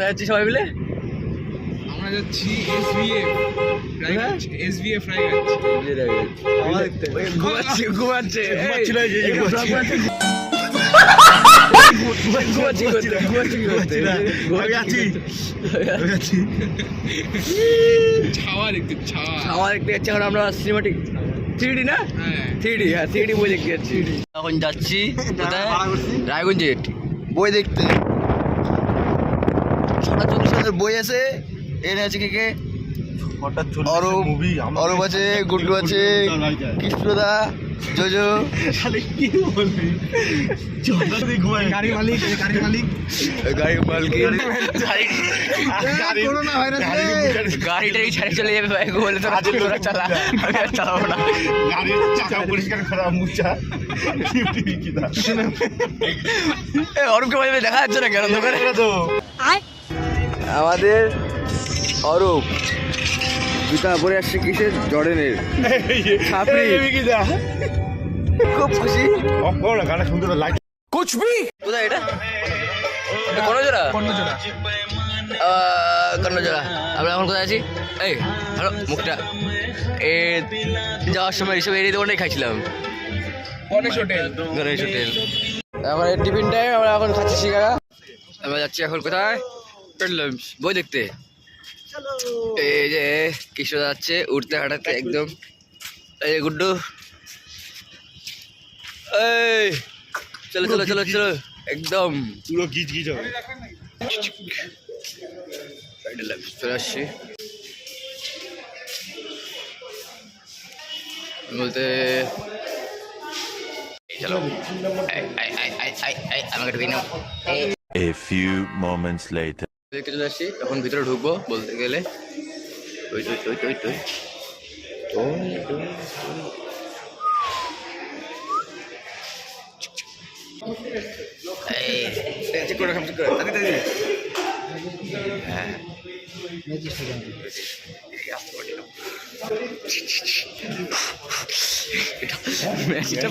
কোথায় যাচ্ছি সবাই মিলে? আমরা যাচ্ছি এসবিএফ ঘুমাচ্ছে ঘুমাচ্ছে ছাওয়া দেখতে যাচ্ছি এখন আমরা সিনেমাটিক 3D না 3D হ্যাঁ 3D বই দেখতে যাচ্ছি এখন যাচ্ছি কোথায় রায়গঞ্জে বই দেখতে 40 বই আছে এনে আছে কে অরূপ আছে গুড্ডু আছে কৃষ্ণদা জোজো গাড়ির মালিক গাড়িটাই ছেড়ে চলে যাবে ভাই বলে তো তোরা চালা আমি আর চালাবো না অরূপকে বলবে দেখা যাচ্ছে না কেন দোকানে আমাদের অরূপ জুতা পরে আসছে কিসের জর্ডেনের খুব খুশি কুচবি কোথায় এটা কর্ণজোড়া আমরা এখন কোথায় আছি এই হ্যালো মুখটা এ যাওয়ার সময় এইসব এরিয়া দোকানটাই খাইছিলাম গণেশ হোটেল এখন এই টিফিন টাইম আমরা এখন খাচ্ছি সিঙ্গারা আমরা যাচ্ছি এখন কোথায় বই দেখতে এই যে কিশোর যাচ্ছে উঠতে হাঁটাতে একদম এই গুড্ডু এই চলো চলো চলো চলো একদম পুরো গিজ গিজ হবে চলে আসছি বলতে চলো আমাকে ঢুকি নাও A few moments later. দেখতে চলে আসছি এখন ভিতরে ঢুকবো বলতে গেলে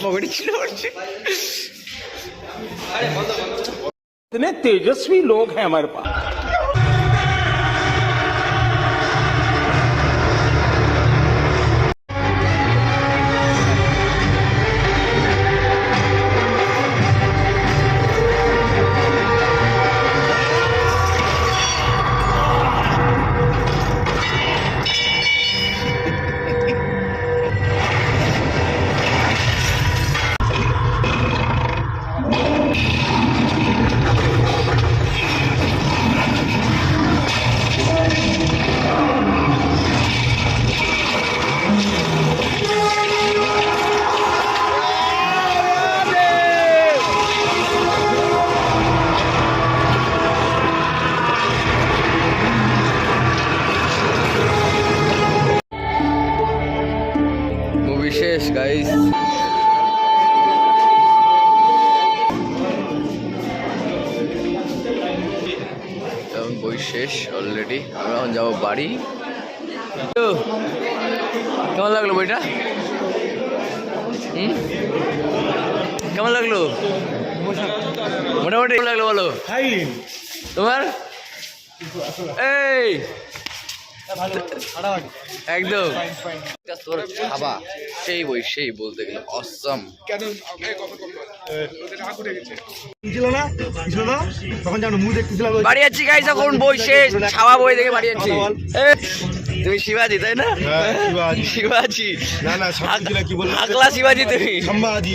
পকেটে ছিল इतने तेजस्वी लोग हैं हमारे पास শেষ গাইস এখন বই শেষ অলরেডি আমরা এখন যাবো বাড়ি কেমন লাগলো বইটা কেমন লাগলো মোটামুটি কেমন লাগলো বলো তোমার এই একদম তোর খাবা সেই বই সেই বলতে গেলে অসম বাড়ি যাচ্ছি গাইস এখন বই শেষ ছাওয়া বই দেখে বাড়ি যাচ্ছি তুমি শিবাজি তাই না শিবাজি না না কি বলবো আকলা শিবাজি তুমি সম্ভাজি